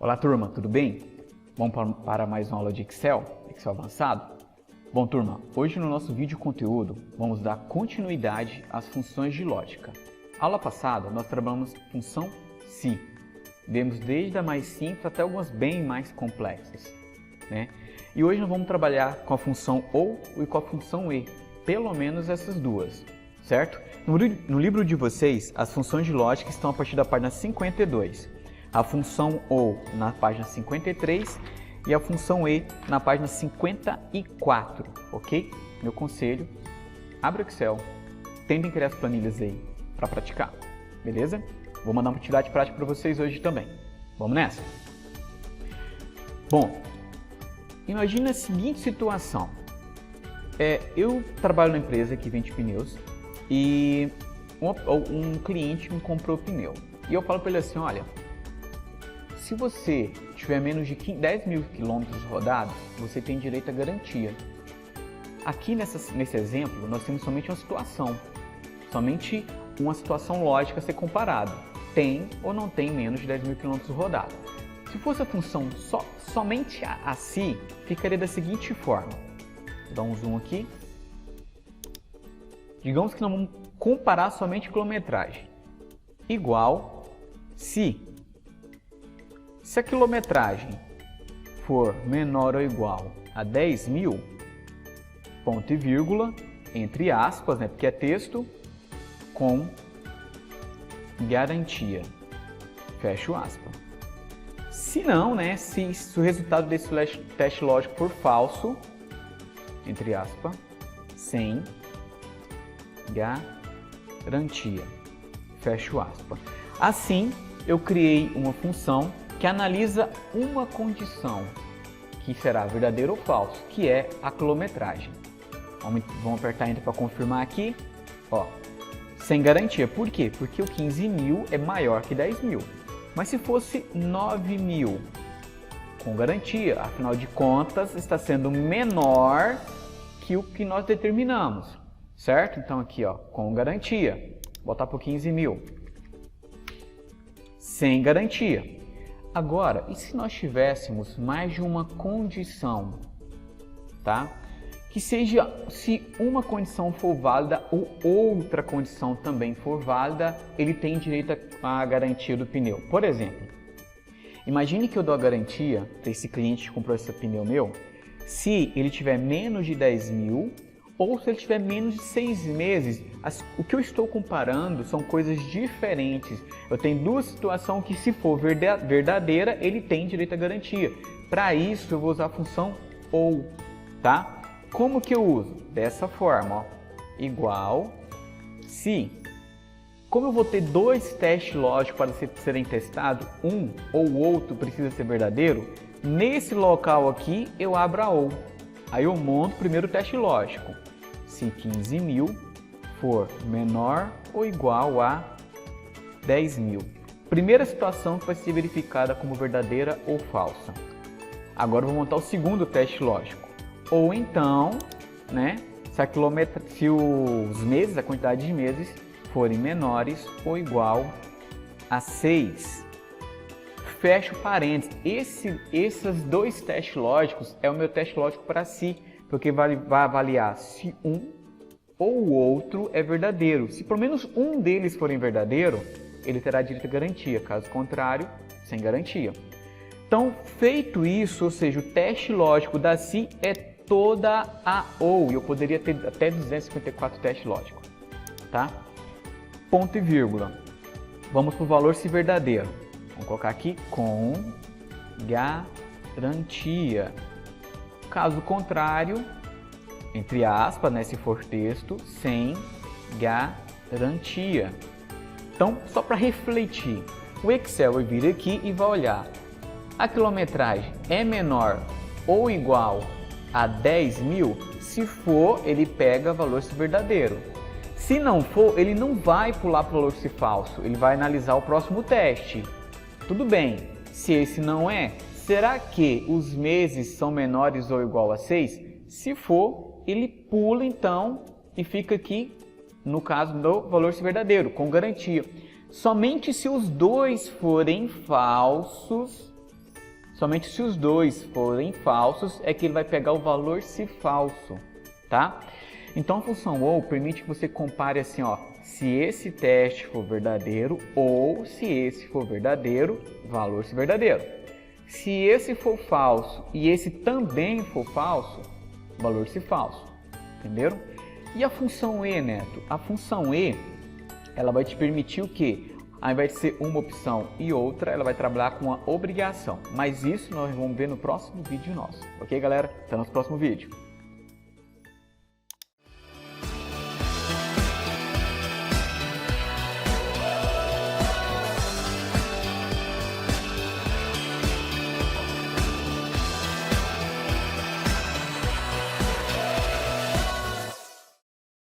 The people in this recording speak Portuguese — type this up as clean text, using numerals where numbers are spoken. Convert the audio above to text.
Olá turma, tudo bem? Vamos para mais uma aula de Excel avançado? Bom turma, hoje no nosso vídeo conteúdo vamos dar continuidade às funções de lógica. Aula passada nós trabalhamos função se, vemos desde a mais simples até algumas bem mais complexas, né? E hoje nós vamos trabalhar com a função OU e com a função E, pelo menos essas duas, certo? No livro de vocês, as funções de lógica estão a partir da página 52. A função OU na página 53 e a função E na página 54, ok? Meu conselho, abre o Excel, tentem criar as planilhas aí para praticar, beleza? Vou mandar uma atividade prática para vocês hoje também. Vamos nessa? Bom, imagina a seguinte situação. Eu trabalho numa empresa que vende pneus e um cliente me comprou pneu. E eu falo para ele assim, olha, se você tiver menos de 10 mil quilômetros rodados, você tem direito à garantia. Aqui nesse exemplo, nós temos somente uma situação lógica a ser comparada. Tem ou não tem menos de 10 mil quilômetros rodados. Se fosse a função somente a si, ficaria da seguinte forma. Vou dar um zoom aqui. Digamos que nós vamos comparar somente quilometragem. Igual se a quilometragem for menor ou igual a 10 mil, ponto e vírgula, entre aspas, né, porque é texto, com garantia, fecho aspas. Se não, né, se o resultado desse teste lógico for falso, entre aspas, sem garantia, fecho aspas. Assim, eu criei uma função que analisa uma condição, que será verdadeiro ou falso, que é a quilometragem. Vamos apertar Enter para confirmar aqui. Ó, sem garantia. Por quê? Porque o 15 mil é maior que 10 mil. Mas se fosse 9 mil, com garantia, afinal de contas, está sendo menor que o que nós determinamos, certo? Então aqui, ó, com garantia, botar para o 15 mil. Sem garantia. Agora, e se nós tivéssemos mais de uma condição, tá? Que seja, se uma condição for válida ou outra condição também for válida, ele tem direito à garantia do pneu. Por exemplo, imagine que eu dou a garantia para esse cliente que comprou esse pneu meu, se ele tiver menos de 10 mil ou se ele tiver menos de 6 meses. O que eu estou comparando são coisas diferentes. Eu tenho duas situações que, se for verdadeira, ele tem direito à garantia. Para isso, eu vou usar a função OU, tá? Como que eu uso? Dessa forma, ó, igual se. Como eu vou ter dois testes lógicos para serem testados, um ou outro precisa ser verdadeiro, nesse local aqui eu abro a OU. Aí eu monto o primeiro teste lógico. Se 15 mil for menor ou igual a 10 mil. Primeira situação que vai ser verificada como verdadeira ou falsa. Agora eu vou montar o segundo teste lógico. Ou então, né, se os meses, a quantidade de meses, forem menores ou igual a 6. Fecho parênteses. Esses dois testes lógicos é o meu teste lógico para si, porque vai avaliar se um ou o outro é verdadeiro. Se pelo menos um deles forem verdadeiro, ele terá direito à garantia. Caso contrário, sem garantia. Então, feito isso, ou seja, o teste lógico da si é toda a OU. Eu poderia ter até 254 testes lógicos, tá? Ponto e vírgula. Vamos para o valor se verdadeiro. Vamos colocar aqui com garantia. Caso contrário, entre aspas, né, se for texto, sem garantia. Então, só para refletir, o Excel vai vir aqui e vai olhar. A quilometragem é menor ou igual a 10 mil? Se for, ele pega valor se verdadeiro. Se não for, ele não vai pular para o valor se falso, ele vai analisar o próximo teste. Tudo bem, se esse não é, será que os meses são menores ou igual a 6? Se for, ele pula então e fica aqui, no caso do valor se verdadeiro, com garantia. Somente se os dois forem falsos, Somente se os dois forem falsos é que ele vai pegar o valor se falso, tá? Então a função ou permite que você compare assim, ó, se esse teste for verdadeiro ou se esse for verdadeiro, valor se verdadeiro. Se esse for falso e esse também for falso, valor se falso, entenderam? E a função e, Neto? A função e, ela vai te permitir o quê? Ao invés de ser uma opção e outra, ela vai trabalhar com uma obrigação. Mas isso nós vamos ver no próximo vídeo nosso. Ok, galera? Até o nosso próximo vídeo.